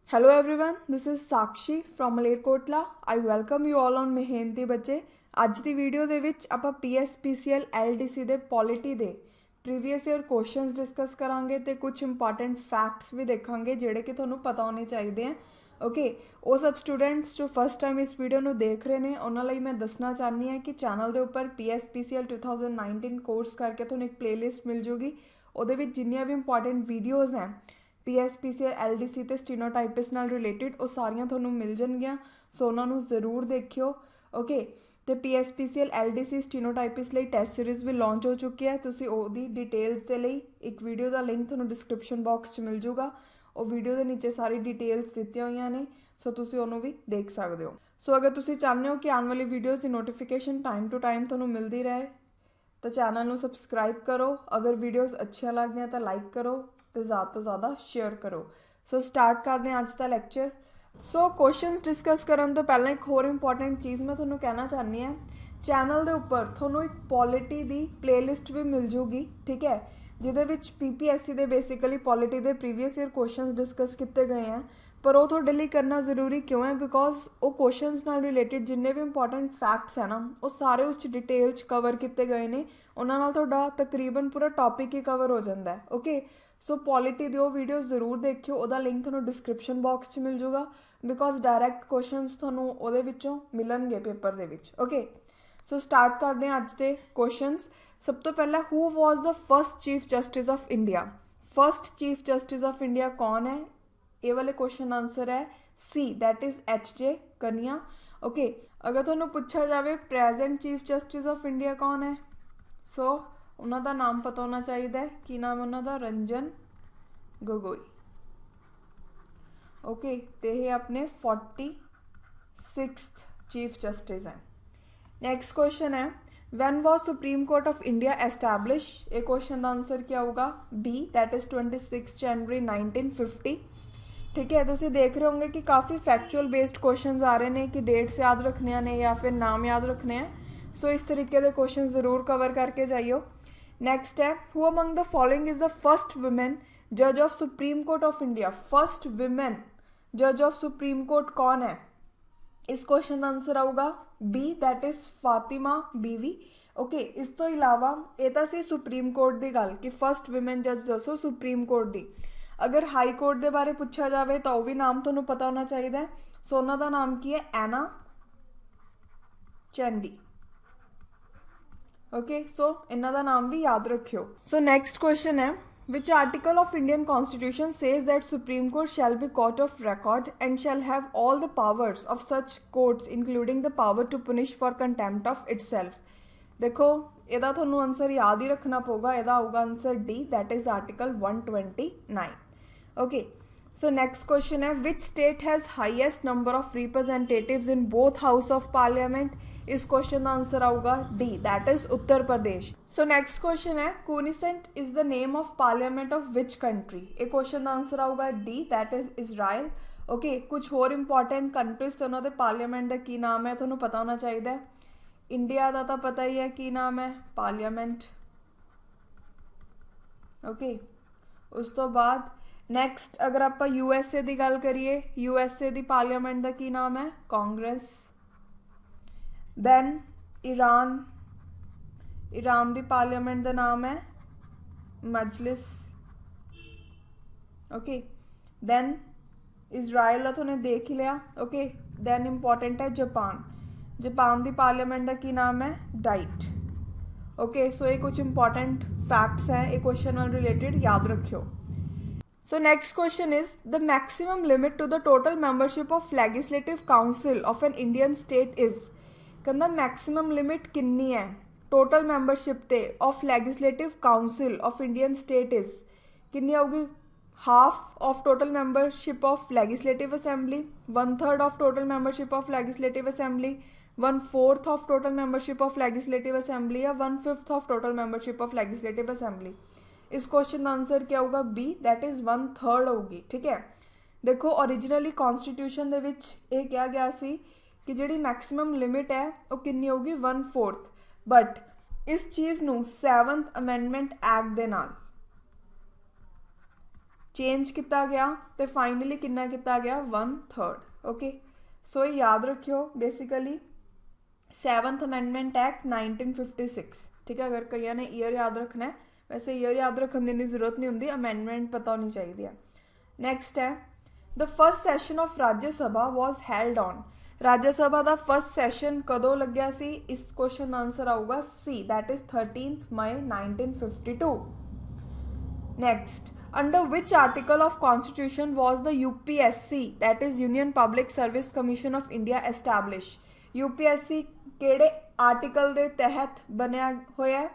Hello everyone, this is Sakshi from Malerkotla. I welcome you all on मेहनती बच्चे। ਅੱਜ ਦੀ video ਦੇ ਵਿੱਚ ਆਪਾਂ PSPCL LDC ਦੇ ਪੋਲਿਟੀ ਦੇ ਪ੍ਰੀਵੀਅਸ ਈਅਰ ਕੁਐਸਚਨਸ ਡਿਸਕਸ ਕਰਾਂਗੇ ਤੇ ਕੁਝ ਇੰਪੋਰਟੈਂਟ ਫੈਕਟਸ ਵੀ ਦੇਖਾਂਗੇ ਜਿਹੜੇ ਕਿ ਤੁਹਾਨੂੰ ਪਤਾ ਹੋਣੇ ਚਾਹੀਦੇ ਆ। ਓਕੇ, ਉਹ ਸਭ ਸਟੂਡੈਂਟਸ ਜੋ ਫਸਟ ਟਾਈਮ ਇਸ ਵੀਡੀਓ ਨੂੰ ਦੇਖ ਰਹੇ ਨੇ ਉਹਨਾਂ ਲਈ ਮੈਂ ਦੱਸਣਾ ਚਾਹਨੀ ਹਾਂ ਕਿ ਚੈਨਲ ਦੇ ਉੱਪਰ PSPCL 2019 ਕੋਰਸ ਕਰਕੇ ਤੁਹਾਨੂੰ ਇੱਕ ਪਲੇਲਿਸਟ ਮਿਲ ਜੂਗੀ। ਉਹਦੇ ਵਿੱਚ ਜਿੰਨੀਆਂ ਵੀ ਇੰਪੋਰਟੈਂਟ ਵੀਡੀਓਜ਼ ਹੈ PSPCL LDC ਤੇ ਸਟੀਨੋਟਾਈਪਿਸ ਨਾਲ ਰਿਲੇਟਡ ਉਹ ਸਾਰੀਆਂ ਤੁਹਾਨੂੰ ਮਿਲ ਜਾਣਗੀਆਂ, ਸੋ ਉਹਨਾਂ ਨੂੰ ਜ਼ਰੂਰ ਦੇਖਿਓ। ਓਕੇ, ਤੇ PSPCL LDC ਸਟੀਨੋਟਾਈਪਿਸ ਲਈ ਟੈਸਟ ਸੀਰੀਜ਼ ਵੀ ਲਾਂਚ ਹੋ ਚੁੱਕੀ ਹੈ। ਤੁਸੀਂ ਉਹਦੀ ਡਿਟੇਲਸ ਦੇ ਲਈ ਇੱਕ ਵੀਡੀਓ ਦਾ ਲਿੰਕ ਤੁਹਾਨੂੰ ਡਿਸਕ੍ਰਿਪਸ਼ਨ ਬਾਕਸ 'ਚ ਮਿਲ ਜੂਗਾ। ਉਹ ਵੀਡੀਓ ਦੇ ਨੀਚੇ ਸਾਰੀ ਡਿਟੇਲਸ ਦਿੱਤੀਆਂ ਹੋਈਆਂ ਨੇ, ਸੋ ਤੁਸੀਂ ਉਹਨੂੰ ਵੀ ਦੇਖ ਸਕਦੇ ਹੋ। ਸੋ ਅਗਰ ਤੁਸੀਂ ਚਾਹੁੰਦੇ ਹੋ ਕਿ ਆਉਣ ਵਾਲੀ videos the notification time to time ਤੁਹਾਨੂੰ ਮਿਲਦੀ ਰਹੇ ਤਾਂ ਚੈਨਲ ਨੂੰ ਸਬਸਕ੍ਰਾਈਬ ਕਰੋ। ਅਗਰ ਵੀਡੀਓਜ਼ ਅੱਛੀਆਂ ਲੱਗਦੀਆਂ ਤਾਂ ਲਾਈਕ ਕਰੋ ਤੇ ज़्यादा ਤੋਂ ज़्यादा ਸ਼ੇਅਰ ਕਰੋ। ਸੋ ਸਟਾਰਟ ਕਰਦੇ ਹਾਂ ਅੱਜ ਦਾ ਲੈਕਚਰ। ਸੋ ਕੁਐਸਚਨਸ ਡਿਸਕਸ ਕਰਨ ਤੋਂ ਪਹਿਲਾਂ ਇੱਕ ਹੋਰ ਇੰਪੋਰਟੈਂਟ ਚੀਜ਼ ਮੈਂ ਤੁਹਾਨੂੰ ਕਹਿਣਾ ਚਾਹੁੰਦੀ ਹਾਂ, ਚੈਨਲ ਦੇ ਉੱਪਰ ਤੁਹਾਨੂੰ ਇੱਕ ਪੋਲਿਟੀ ਦੀ ਪਲੇਲਿਸਟ ਵੀ ਮਿਲ ਜੂਗੀ, ਠੀਕ ਹੈ, ਜਿਹਦੇ ਵਿੱਚ PPSC ਦੇ ਬੇਸਿਕਲੀ ਪੋਲਿਟੀ ਦੇ ਪ੍ਰੀਵੀਅਸ ਈਅਰ ਕੁਐਸਚਨਸ ਡਿਸਕਸ ਕੀਤੇ ਗਏ ਆ। ਪਰ ਉਹ ਤੁਹਾਡੇ ਲਈ ਕਰਨਾ ਜ਼ਰੂਰੀ ਕਿਉਂ ਹੈ? ਬਿਕੋਜ਼ ਉਹ ਕੁਐਸਚਨਸ ਨਾਲ ਰਿਲੇਟਡ ਜਿੰਨੇ ਵੀ ਇੰਪੋਰਟੈਂਟ ਫੈਕਟਸ ਹੈ ਨਾ ਉਹ ਸਾਰੇ ਉਸ 'ਚ ਡਿਟੇਲ 'ਚ ਕਵਰ ਕੀਤੇ ਗਏ ਨੇ। ਉਹਨਾਂ ਨਾਲ ਤੁਹਾਡਾ ਤਕਰੀਬਨ ਪੂਰਾ ਟੌਪਿਕ ਹੀ ਕਵਰ ਹੋ ਜਾਂਦਾ ਹੈ। ਓਕੇ, ਸੋ ਪੋਲਿਟੀ ਦੀ ਉਹ ਵੀਡੀਓ ਜ਼ਰੂਰ ਦੇਖਿਓ, ਉਹਦਾ ਲਿੰਕ ਤੁਹਾਨੂੰ ਡਿਸਕ੍ਰਿਪਸ਼ਨ ਬਾਕਸ 'ਚ ਮਿਲ ਜੂਗਾ। ਬਿਕੋਜ਼ ਡਾਇਰੈਕਟ ਕੁਐਸਚਨਸ ਤੁਹਾਨੂੰ ਉਹਦੇ ਵਿੱਚੋਂ ਮਿਲਣਗੇ ਪੇਪਰ ਦੇ ਵਿੱਚ। ਓਕੇ, ਸੋ ਸਟਾਰਟ ਕਰਦੇ ਹਾਂ ਅੱਜ ਦੇ ਕੁਐਸਚਨਸ। ਸਭ ਤੋਂ ਪਹਿਲਾਂ, who was the first chief justice of India? First chief justice of India ਕੌਣ ਹੈ? ਇਹ ਵਾਲੇ ਕੁਐਸਚਨ ਦਾ ਆਂਸਰ ਹੈ C, that is HJ Kania. Okay, ਅਗਰ ਤੁਹਾਨੂੰ ਪੁੱਛਿਆ ਜਾਵੇ present chief justice of India ਕੌਣ ਹੈ, ਸੋ ਉਹਨਾਂ ਦਾ ਨਾਮ ਪਤਾ ਹੋਣਾ ਚਾਹੀਦਾ ਹੈ। ਕੀ ਨਾਮ ਹੈ ਉਹਨਾਂ ਦਾ? ਰੰਜਨ ਗੋਗੋਈ। ਓਕੇ, ਤੇ ਇਹ ਆਪਣੇ 46th ਚੀਫ ਜਸਟਿਸ ਹੈ। ਨੈਕਸਟ ਕੁਐਸਚਨ ਹੈ, when was supreme court of India establish? ਇਹ ਕੁਐਸਚਨ ਦਾ ਆਂਸਰ ਕੀ ਆਊਗਾ? B, that is 26 January 1950। ਠੀਕ ਹੈ, ਤੁਸੀਂ ਦੇਖ ਰਹੇ ਹੋਗੇ ਕਿ ਕਾफ़ी ਫੈਕਚੁਅਲ ਬੇਸਡ ਕੁਐਸਚਨਸ ਆ ਰਹੇ ਨੇ ਕਿ ਡੇਟਸ ਯਾਦ ਰੱਖਣੀਆਂ ਨੇ ਜਾਂ ਫਿਰ ਨਾਮ ਯਾਦ ਰੱਖਣੇ ਆ। ਸੋ ਇਸ ਤਰੀਕੇ ਦੇ ਕੁਐਸਚਨ ਜ਼ਰੂਰ ਕਵਰ ਕਰਕੇ ਜਾइयो। नेक्स्ट है, who among the following is the first women जज of supreme court of India? First women जज ऑफ सुप्रीम कोर्ट कौन है? इस क्वेश्चन का आंसर आऊगा B, that is Fatima Beevi. Okay, इस तो इलावा ये तो सी सुप्रीम कोर्ट की गल कि फर्स्ट वुमेन जज दसो सुप्रीम कोर्ट की। अगर हाई कोर्ट के बारे पूछा जाए तो वह भी नाम थोड़ा पता होना चाहिए। सो उन्होंने नाम की है? एना चैंडी। ओके, सो इन्हों का नाम भी याद रखियो। सो नैक्सट क्वेश्चन है, which article of Indian constitution says that supreme court shall be court of record and shall have all the powers of such courts including the power to punish for contempt of itself? देखो, ਇਹਦਾ ਤੁਹਾਨੂੰ answer याद ही रखना पड़ेगा। ਇਹਦਾ ਆਊਗਾ answer D, that is article 129। Okay, so next question है, which state has highest number of representatives in both house of parliament? इस क्वेश्चन का आंसर आऊगा D, that is Uttar Pradesh. So next question है, Knesset is the name of parliament of which country? ये question का answer आऊगा D, that is Israel. Okay, कुछ होर important countries तो उन्होंने पार्लियामेंट का की नाम है थोड़ा पता होना चाहिए। इंडिया का तो पता ही है की नाम है? पार्लियामेंट। ओके, उस तो बाद नैक्सट अगर आप USA की गल करिए, USA की पार्लियामेंट का की नाम है? कांग्रेस। दैन ईरान, ईरान की पार्लियामेंट का नाम है मजलिस। ओके, दैन इजराइल का तुमने देख ही लिया। ओके, दैन इंपॉर्टेंट है जापान, जापान की पार्लियामेंट का की नाम है? डाइट। ओके, सो ये कुछ इंपॉर्टेंट फैक्ट्स हैं, ये क्वेश्चन नाल रिलेटेड याद रखियो। So next question is, the maximum limit to the total membership of legislative council of an Indian state is? कहना मैक्सिमम लिमिट कितनी है टोटल मैंबरशिप ते of legislative council of Indian state is? कितनी होगी? Half of total membership of legislative assembly, 1/3 of total membership of legislative assembly, 1/4 of total membership of legislative assembly या 1/5 of total membership of legislative assembly? इस question का answer क्या होगा? B, that is 1/3 होगी। ठीक है, देखो ओरिजिनली कॉन्स्टिट्यूशन दे विच ये कहा गया सी कि जिहड़ी मैक्सिमम लिमिट है वो कितनी होगी? 1/4। बट इस चीज़ नूं 7th अमेंडमेंट एक्ट दे नाल चेंज किया गया तो फाइनली कितना किया गया 1/3। ओके सो याद रखियो बेसिकली 7th अमेंडमेंट एक्ट 1956। ठीक है, अगर कई ने ईयर याद रखना है, वैसे ईयर याद रखने की जरूरत नहीं होंगी, अमेंडमेंट पता होनी चाहिए है। नैक्सट है द फर्स्ट सैशन ऑफ राज्य सभा वॉज हैल्ड ऑन। राज्य सभा का फर्स्ट सैशन कदों लग्या सी? इस क्वेश्चन का आंसर आऊगा C, that is 13 May 1952। Next, under which article of constitution was the UPSC, that is Union Public Service Commission of India, established? UPSC केड़े आर्टिकल दे तहत बनया होया है?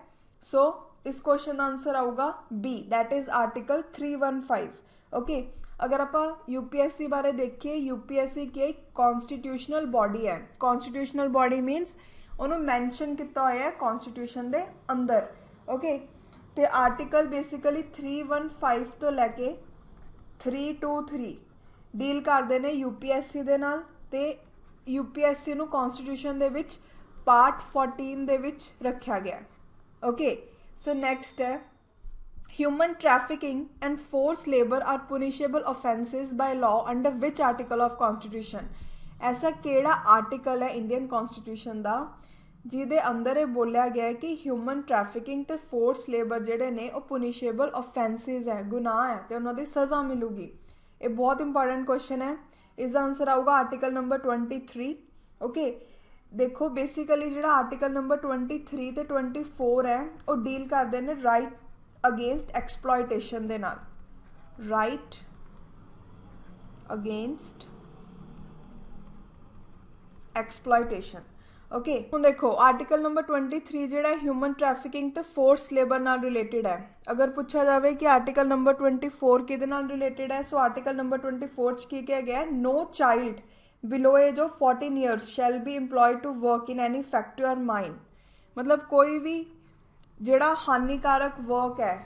सो इस क्वेश्चन का आंसर आऊगा B, that is article 315। Okay, अगर आप यूपीएससी बारे देखिए, यूपीएससी की एक कॉन्स्टिट्यूशनल बॉडी है। कॉन्स्टिट्यूशनल बॉडी मीनस उन्होंने मैंशन किया होया है कॉन्स्टिट्यूशन दे अंदर। ओके, तो आर्टिकल बेसिकली 315 तो लैके 323 डील करते हैं यूपीएससी दे नाल, ते यूपीएससी नू कॉन्स्टिट्यूशन दे विच पार्ट 14 दे विच रखा गया। ओके सो नैक्सट है human trafficking and force labour are punishable offences by law under which article of constitution? ऐसा केड़ा आर्टिकल है इंडियन कॉन्स्टिट्यूशन का जिहदे अंदर ये बोलिया गया है कि ह्यूमन ट्रैफिकिंग ते फोर्स लेबर जिहड़े ने वो पुनिशेबल ऑफेंसेस है, गुनाह है, तो उन्होंने सज़ा मिलूगी। ये बहुत इंपॉर्टेंट क्वेश्चन है। इसका आंसर आऊगा आर्टिकल नंबर 23। ओके देखो बेसिकली जो आर्टिकल नंबर 23 ते 24 है वो डील करते हैं राइट अगेंस्ट एक्सप्लॉयटेशन दे नाल, राइट अगेंस्ट एक्सप्लॉयटेशन। ओके हुण देखो आर्टिकल नंबर 23 जिहड़ा ह्यूमन ट्रैफिकिंग ते फोर्स लेबर नाल रिलेटेड है। अगर पूछा जाए कि आर्टिकल नंबर 24 किहदे नाल रिलेटेड है, सो आर्टिकल नंबर 24 च की कहा गया है, no child below age of 14 years shall be employed to work in any factory और माइन। मतलब कोई भी जिहड़ा हानिकारक वर्क है,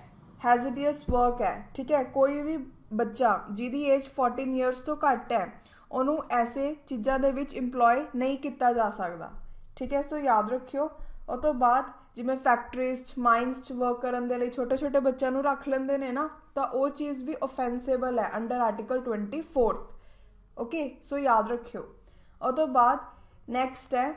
हैजर्डियस वर्क है, ठीक है, कोई भी बच्चा जिहदी एज 14 ईयर्स तो घट है उन्होंने ऐसे चीज़ों के विच इंप्लॉय नहीं किया जा सकता। ठीक है, सो याद रखियो। और तो बाद जिमें फैक्ट्रीज माइनस वर्क करने के लिए छोटे छोटे बच्चों रख लेंदे ने ना, तो वो चीज़ भी ऑफेंसिबल है अंडर आर्टिकल 24। ओके सो याद रखियो। और तो बाद नैक्सट है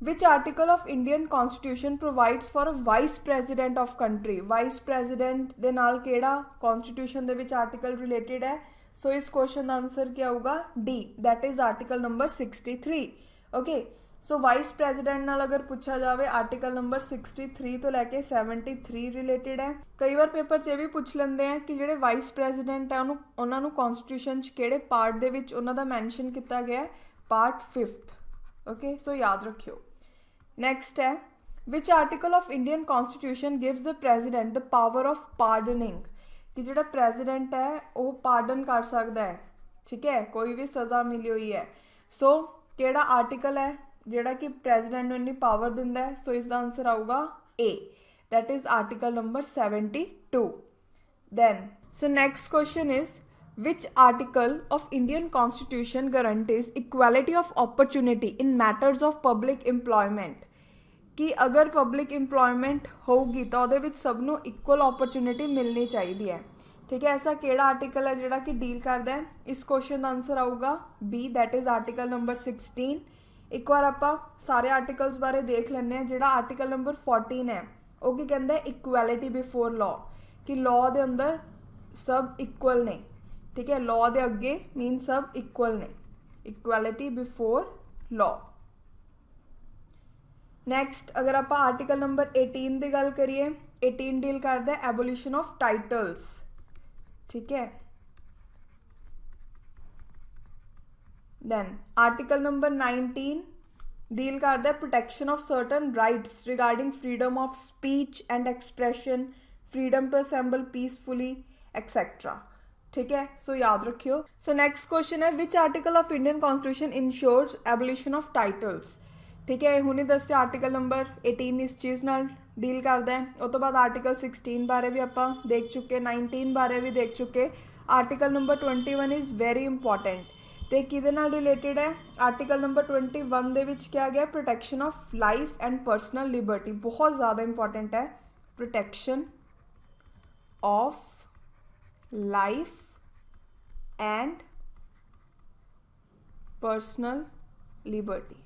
which article of Indian constitution provides for a vice president of country? Vice president दे नाल केड़ा कॉन्स्टिट्यूशन दे विच आर्टिकल रिलेटेड है? सो इस क्वेश्चन का आंसर क्या होगा? D, that is article number 63। Okay so vice president नाल अगर पूछा जाए आर्टिकल नंबर 63 तो लैके 73 रिलेटेड है। कई बार पेपर च भी पूछ लेंदे हैं कि जिहड़े वाइस प्रेजिडेंट है उन्होंने कॉन्स्टिट्यूशन च किहड़े पार्ट दे विच उन्हां दा मैंशन किया गया है? Part 5th। ओके सो याद रखियो। नैक्सट है which article of Indian constitution gives the president the power of pardoning? कि जिहड़ा प्रेजिडेंट है वो पार्डन कर सकता है, ठीक है, कोई भी सज़ा मिली हुई है। सो केड़ा आर्टिकल है जिहड़ा कि प्रेजिडेंट नूं इन्नी पावर दिंदा है? सो इसका आंसर आऊगा A, that is article number 72। Then so next question is which article of Indian constitution guarantees equality of opportunity in matters of public employment? कि अगर पब्लिक इंप्लॉयमेंट होगी तो उहदे विच सबनों इक्वल अपॉर्चुनिटी मिलनी चाहिए है। ठीक है, ऐसा केड़ा आर्टिकल है जिहड़ा कि डील करता है? इस क्वेश्चन का आंसर आऊगा B, that is article number 16। एक बार आप सारे आर्टिकल्स बारे देख लेने हैं। जिहड़ा आर्टिकल नंबर 14 है वो की कहता है इक्वैलिटी बिफोर लॉ, कि लॉ के अंदर सब इक्वल ने। ठीक है, लॉ के अगे मीन सब इक्वल ने, इक्वैलिटी बिफोर लॉ। नैक्सट अगर आप आर्टिकल नंबर 18 की गल करिए, 18 डील करता है एबोलिशन ऑफ टाइटल्स। ठीक है, देन आर्टिकल नंबर 19 डील करता है protection of certain rights regarding freedom of speech and expression, freedom to assemble peacefully etcetera. ठीक है, सो याद रखियो। सो नेक्स्ट क्वेश्चन है which article of Indian constitution ensures abolition of titles? ठीक है, हुणे दस्सिया आर्टिकल नंबर 18 इस चीज़ नाल डील करता है। उस तो बाद आर्टिकल 16 बारे भी आप देख चुके, 19 बारे भी देख चुके। Article number 21 is very important, तो किहदे नाल रिलेटेड है? आर्टिकल नंबर 21 दे विच क्या गया? Protection of life and personal liberty, बहुत ज़्यादा इंपॉर्टेंट है। Protection of life and personal liberty.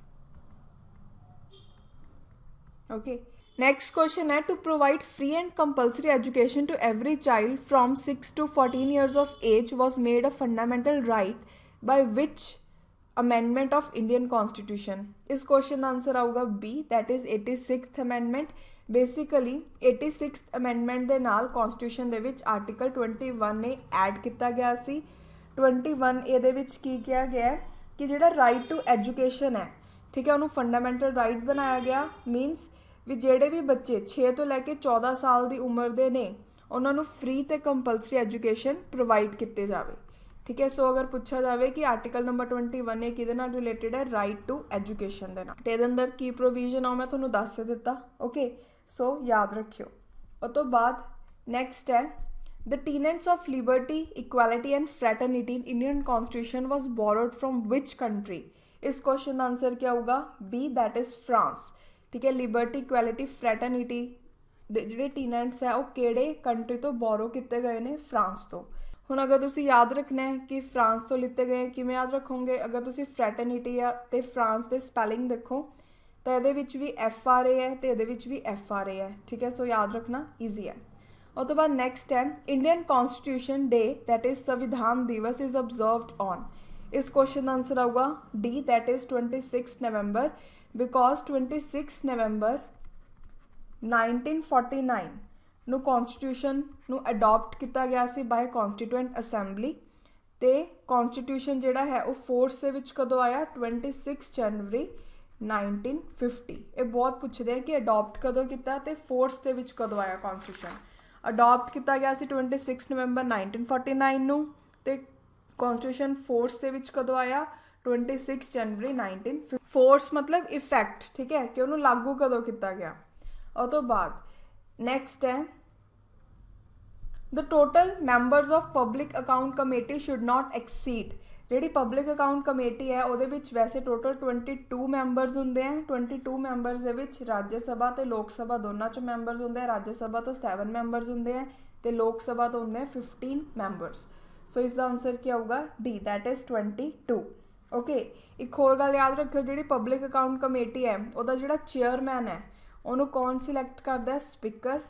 Okay, next question है, to provide free and compulsory education to every child from 6 to 14 years of age was made a fundamental right by which amendment of Indian Constitution? इस question answer आऊगा B, that is 86th amendment. Basically 86th amendment ਦੇ ਨਾਲ constitution ਦੇ ਵਿੱਚ article 21A add ਕੀਤਾ ਗਿਆ ਸੀ। 21A ਦੇ ਵਿੱਚ ਕੀ ਕਿਹਾ ਗਿਆ ਕਿ ਜਿਹੜਾ ਰਾਈਟ ਟੂ ਐਜੂਕੇਸ਼ਨ ਹੈ, ਠੀਕ ਹੈ, ਉਹਨੂੰ ਫੰਡਾਮੈਂਟਲ ਰਾਈਟ ਬਣਾਇਆ ਗਿਆ। ਮੀਨਸ ਵੀ ਜਿਹੜੇ ਵੀ ਬੱਚੇ 6 ਤੋਂ ਲੈ ਕੇ 14 ਸਾਲ ਦੀ ਉਮਰ ਦੇ ਨੇ ਉਹਨਾਂ ਨੂੰ ਫ੍ਰੀ ਤੇ ਕੰਪਲਸਰੀ ਐਜੂਕੇਸ਼ਨ ਪ੍ਰੋਵਾਈਡ ਕੀਤੇ ਜਾਵੇ। ठीक है, सो अगर पूछा जाए कि आर्टिकल नंबर 21 किहदे नाल रिलेटेड है, राइट टू एजुकेशन दे नाल, ते इहदे अंदर की प्रोविजन आ मैं तुहानूं दस दिता। ओके, सो याद रखियो। उस तो बाद नैक्सट है, the tenets of liberty, equality and fraternity in Indian constitution was borrowed from which country? इस क्वेश्चन का आंसर क्या होगा? B, that is France. ठीक है, लिबर्टी, इक्वालिटी, फ्रैटर्निटी दे जिहड़े टीनेट्स है वो किहड़े कंट्री तो बोरो किए गए ने? फ्रांस तो। ਹੁਣ अगर तुसी याद रखना है कि फ्रांस तो लिते गए, किवें याद रखोगे? अगर तुसी फ्रैटर्निटी या ते फ्रांस के स्पैलिंग देखो तो ये भी FRA है तो ये भी FRA है। ठीक है, सो याद रखना ईजी है। और तो बाद नैक्सट है, Indian constitution day that is संविधान दिवस इज ऑब्जर्व्ड ऑन? इस क्वेश्चन का आंसर आऊगा D, that is 26 November, because 26 November 1949 ਨੂੰ कॉन्स्टिट्यूशन ਨੂੰ अडॉप्ट किया गया सी बाय कॉन्स्टिट्यूएंट असैंबली। तो कॉन्स्टिट्यूशन जिहड़ा है वो फोर्स दे विच कदों आया? 26 जनवरी 1950। ये बहुत पूछते हैं कि अडॉप्ट कदों किया तो फोर्स दे विच कदों आया कॉन्स्टिट्यूशन? अडॉप्ट किया गया सी 26 नवंबर 1949 नूं, ते कॉन्स्टिट्यूशन फोर्स दे विच कदों आया? 26 जनवरी 1950। फोर्स मतलब इफैक्ट, ठीक है, कि उन्होंने लागू कदों किया गया। और तो बाद नैक्सट है, the total members of public account committee should not exceed? जी पब्लिक अकाउंट कमेटी है वो वैसे टोटल 22 मैंबरस होंगे हैं। 22 मैंबरस के राज्य सभा तो लोक सभा दोनों चो मैंबरस होंगे हैं। राज्य सभा तो 7 मैंबरस होंगे हैं तो लोक सभा तो होंगे 15 मैंबरस। सो इसका आंसर क्या होगा? D, that is 22। ओके, एक होर गल याद रखियो, जी पब्लिक अकाउंट कमेटी है वह जो चेयरमैन है उन्होंने कौन सिलैक्ट करता है? स्पीकर।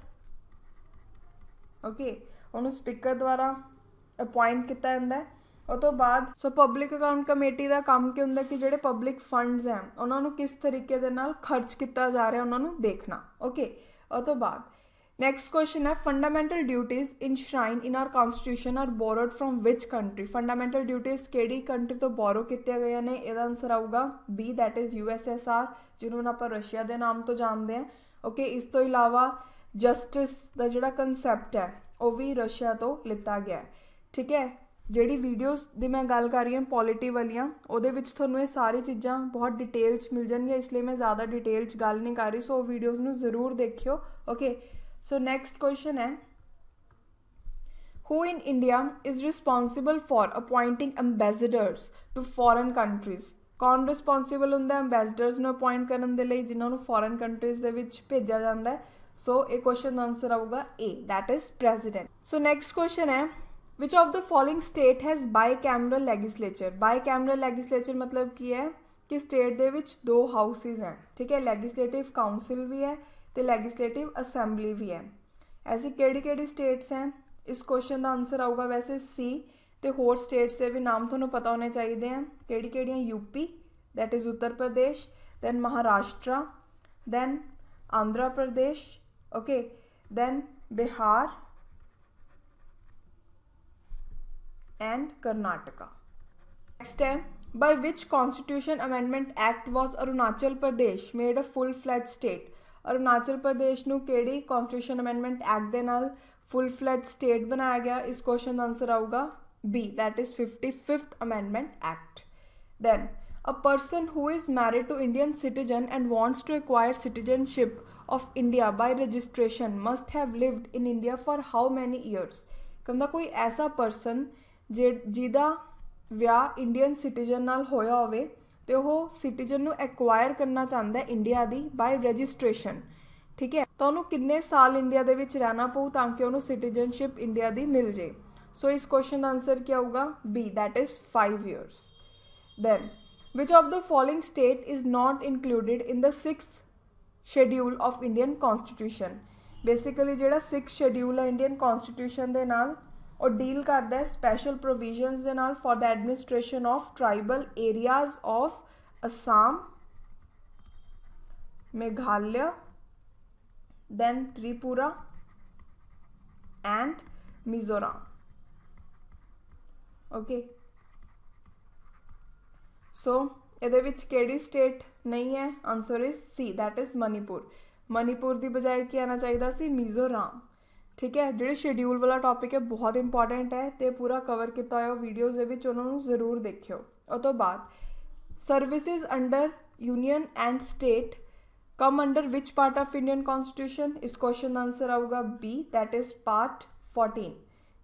ओके, उन्होंने स्पीकर द्वारा अपॉइंट किया जाता है। और तो बाद सो पब्लिक अकाउंट कमेटी का काम क्या होंगे कि जोड़े पब्लिक फंड्स हैं उन्होंने किस तरीके दे नाल खर्च किया जा रहा है उन्होंने देखना। ओके, और तो बाद नैक्सट क्वेश्चन है, fundamental duties enshrine in our constitution are borrowed from which country? Fundamental duties किहड़ी कंट्री तो बोरो किए गए हैं? इसका आंसर आऊगा बी, दैट इज USSR, जिन्होंने आप रशिया के नाम तो जानते हैं। ओके, इस तो इलावा जस्टिस का जोड़ा कंसैप्ट है वह भी रशिया तो लिता गया है। ठीक है, जिहड़ी वीडियोज़ की मैं गल कर रही हूँ पॉलिटी वालियां उहदे विच तुहानूं ये सारी चीज़ां बहुत डिटेल च मिल जाएंगियां, इसलिए मैं ज़्यादा डिटेल च गल नहीं कर रही। सो वीडियोज़ नूं जरूर देखियो। ओके, सो नैक्सट क्वेश्चन है, who in India is responsible for appointing ambassadors to foreign countries? कौन रिस्पॉन्सिबल होंदा एंबेसडर्स नूं अपॉइंट करन दे लई जिन्हां नूं फॉरन कंट्रीज़ दे विच भेजा जांदा है? सो ये क्वेश्चन का आंसर आऊगा A, that is president. So next question है, which of the following state has bicameral legislature? Bicameral legislature मतलब की है कि स्टेट दे विच 2 हाउसिज हैं। ठीक है, लैगिसलेटिव काउंसिल भी है तो लैगिसलेटिव असैंबली भी है। ऐसी केड़ी स्टेट्स हैं? इस क्वेश्चन का आंसर आऊगा वैसे C, तो होर स्टेट्स के भी नाम तुहानूं पता होने चाहिए हैं। केड़ी UP, that is Uttar Pradesh, then Maharashtra, then Andhra Pradesh, okay, then Bihar and Karnataka. Next है, by which constitution amendment act was Arunachal Pradesh made a full fledged state? Arunachal Pradesh नूं केड़ी कॉन्स्टिट्यूशन अमेंडमेंट एक्ट दे नाल फुल फ्लैज स्टेट बनाया गया? इस क्वेश्चन का आंसर आऊगा B, that is 55th amendment act. Then a person who is married to Indian citizen and wants to acquire citizenship of India by registration must have lived in India for how many years? कहता कोई ऐसा person जिहदा विआह Indian citizen नाल होया होवे ते ओह citizen नूं acquire करना चाहता है इंडिया दी बाय रजिस्ट्रेशन। ठीक है, तो उन्होंने किन्ने साल इंडिया दे विच रहना पऊ ताकि उन्होंने सिटीजनशिप इंडिया दी मिल जाए? सो इस क्वेश्चन का आंसर क्या होगा B, that is 5 years. Then which of the following state is not included in the 6th schedule of Indian constitution. Basically जिहड़ा 6th शेड्यूल है इंडियन कॉन्स्टिट्यूशन दे नाल और डील करता है स्पैशल प्रोविजनस दे नाल for the administration of tribal areas of Assam, Meghalaya, then Tripura and Mizoram. Okay, so ਇਹਦੇ ਵਿੱਚ ਕਿਹੜੀ ਸਟੇਟ ਨਹੀਂ ਹੈ? Answer is C, that is Manipur. Manipur ਦੀ ਬਜਾਏ ਕੀ ਆਣਾ ਚਾਹੀਦਾ ਸੀ? ਮਿਜ਼ੋਰਾਮ. ਠੀਕ ਹੈ, ਜਿਹੜੇ ਸ਼ਡਿਊਲ ਵਾਲਾ ਟੌਪਿਕ ਹੈ ਬਹੁਤ ਇੰਪੋਰਟੈਂਟ ਹੈ ਤੇ ਪੂਰਾ ਕਵਰ ਕੀਤਾ ਹੋਇਆ ਵੀਡੀਓਜ਼ ਦੇ ਵਿੱਚ, ਉਹਨਾਂ ਨੂੰ ਜ਼ਰੂਰ ਦੇਖਿਓ. ਉਹ ਤੋਂ ਬਾਅਦ services under union and state come under which part of Indian constitution. इस क्वेश्चन का आंसर आऊगा बी, दैट इज पार्ट 14.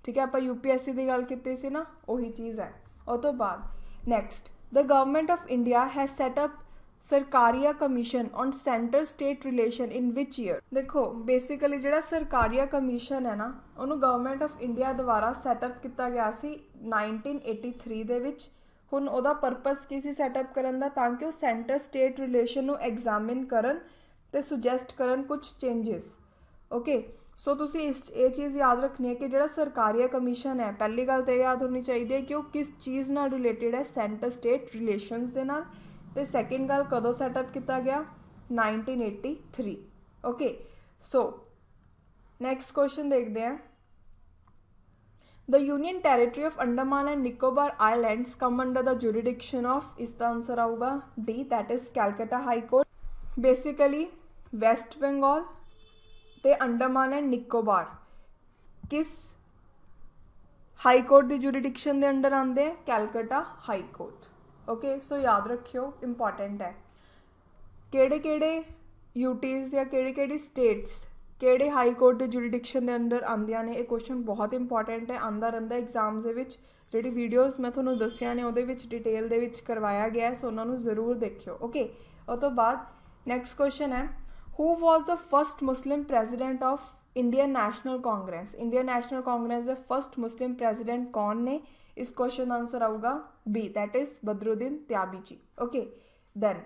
ठीक है, आप यूपीएससी की गल की सी ना, वही चीज़ है. और तो बाद next, the government of India has set up Sarkaria commission on centre state relation in which year. देखो बेसिकली जो सरकारिया कमीशन है ना, उन्होंने गवर्नमेंट ऑफ इंडिया द्वारा सैटअप किया गया सी 1983 दे विच. ਹੁਣ ਉਹਦਾ ਪਰਪਸ ਕੀ ਸੀ ਸੈਟਅਪ ਕਰਨ ਦਾ? ਤਾਂ ਕਿ ਉਹ ਸੈਂਟਰ ਸਟੇਟ ਰਿਲੇਸ਼ਨ ਨੂੰ ਐਗਜ਼ਾਮਿਨ ਕਰਨ ਤੇ ਸੁਜੈਸਟ ਕਰਨ ਕੁਝ ਚੇਂਜਸ. ਓਕੇ, ਸੋ ਤੁਸੀਂ ਇਹ ਚੀਜ਼ ਯਾਦ ਰੱਖਣੀ ਹੈ ਕਿ ਜਿਹੜਾ ਸਰਕਾਰੀਆ ਕਮਿਸ਼ਨ ਹੈ, ਪਹਿਲੀ ਗੱਲ ਤਾਂ ਇਹ ਯਾਦ ਹੋਣੀ ਚਾਹੀਦੀ ਹੈ ਕਿ ਉਹ ਕਿਸ ਚੀਜ਼ ਨਾਲ ਰਿਲੇਟਡ ਹੈ? ਸੈਂਟਰ ਸਟੇਟ ਰਿਲੇਸ਼ਨਸ ਦੇ ਨਾਲ. ਤੇ ਸੈਕਿੰਡ ਗੱਲ, ਕਦੋਂ ਸੈਟਅਪ ਕੀਤਾ ਗਿਆ? 1983. ਓਕੇ, ਸੋ ਨੈਕਸਟ ਕੁਐਸਚਨ ਦੇਖਦੇ ਹਾਂ. The Union Territory of Andaman and Nicobar Islands come under the jurisdiction of, इसका आंसर आऊगा D, that is Calcutta High Court. Basically West Bengal ते अंडमान एंड निकोबार किस हाई कोर्ट की jurisdiction के under आते हैं? Calcutta high court. ओके, सो याद रखियो, इंपॉर्टेंट है. केड़े केड़े यूटीज़ या केड़े केड़ी स्टेट्स ਕਿਹੜੇ ਹਾਈ ਕੋਰਟ ਦੇ ਜੁਰੀਡਿਕਸ਼ਨ ਦੇ ਅੰਡਰ ਆਉਂਦੀਆਂ ਨੇ? ਇਹ ਕੁਐਸਚਨ ਬਹੁਤ ਇੰਪੋਰਟੈਂਟ ਹੈ, ਆਉਂਦਾ ਰਹਿੰਦਾ ਐਗਜ਼ਾਮਸ ਦੇ ਵਿੱਚ. ਜਿਹੜੀ ਵੀਡੀਓਜ਼ ਮੈਂ ਤੁਹਾਨੂੰ ਦੱਸਿਆ ਨੇ ਉਹਦੇ ਵਿੱਚ ਡਿਟੇਲ ਦੇ ਵਿੱਚ ਕਰਵਾਇਆ ਗਿਆ ਹੈ, ਸੋ ਉਹਨਾਂ ਨੂੰ ਜ਼ਰੂਰ ਦੇਖਿਓ. ਓਕੇ, ਉਹ ਤੋਂ ਬਾਅਦ ਨੈਕਸਟ ਕੁਐਸਚਨ ਹੈ, who was the first Muslim president of Indian National Congress. Indian National Congress ਦੇ ਫਸਟ ਮੁਸਲਿਮ ਪ੍ਰੈਜ਼ੀਡੈਂਟ ਕੌਣ ਨੇ? ਇਸ ਕੁਐਸਚਨ ਦਾ ਆਂਸਰ ਆਊਗਾ B, that is Badruddin Tyabji. Okay, then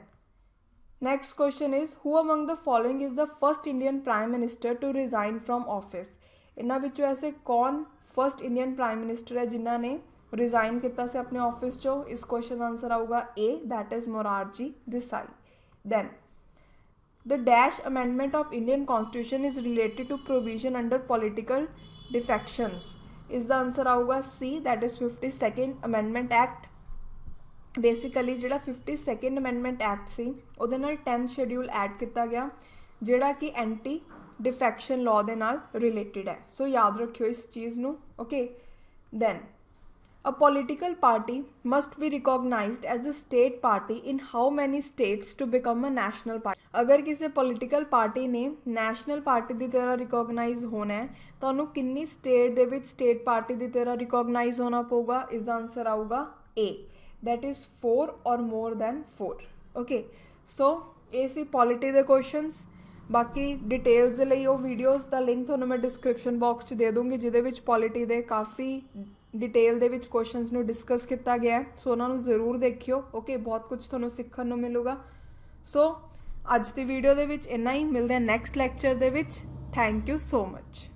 next question is, who among the following is the first Indian Prime Minister to resign from office. इन्हां विचों ऐसे कौन फर्स्ट इंडियन प्राइम मिनिस्टर है जिन्हां ने रिजाइन किया से अपने ऑफिस चो? इस क्वेश्चन का आंसर आऊगा A, that is Morarji Desai. Then the dash amendment of Indian constitution is related to provision under political defections. इसका आंसर आऊगा C, that is 52nd amendment act. Basically जो 52nd अमेंडमेंट एक्ट से ਉਹਦੇ ਨਾਲ 10th शेड्यूल ऐड किया गया ਜਿਹੜਾ कि एंटी डिफेक्शन लॉ ਦੇ ਨਾਲ रिलेटेड है. सो याद रखियो इस चीज़ ਨੂੰ. Okay, then a political party must be recognised as a state party in how many states to become a national party. अगर किसी पॉलिटिकल पार्टी ने नैशनल पार्टी की तरह रिकॉग्नाइज होना है तो उन्होंने कितनी स्टेट दे विच स्टेट पार्टी की तरह रिकॉग्नाइज होना पऊगा? इसका आंसर आऊगा A, that is 4 or more than 4. Okay, so ये सी पॉलिटी के क्वेश्चंस. बाकी डिटेल्स के लिए वो वीडियोज़ का लिंक थोड़ा मैं डिस्क्रिप्शन बॉक्स दे दूँगी जिहदे विच पॉलिटी के काफ़ी डिटेल दे विच क्वेश्चंस नूं डिस्कस किया गया है. सो उन्होंने ज़रूर देखियो. ओके, बहुत कुछ तुहानूं सीखण नूं मिलूगा. सो अज की वीडियो दे विच इन्ना ही. मिलते हैं next lecture they which. Thank you so much.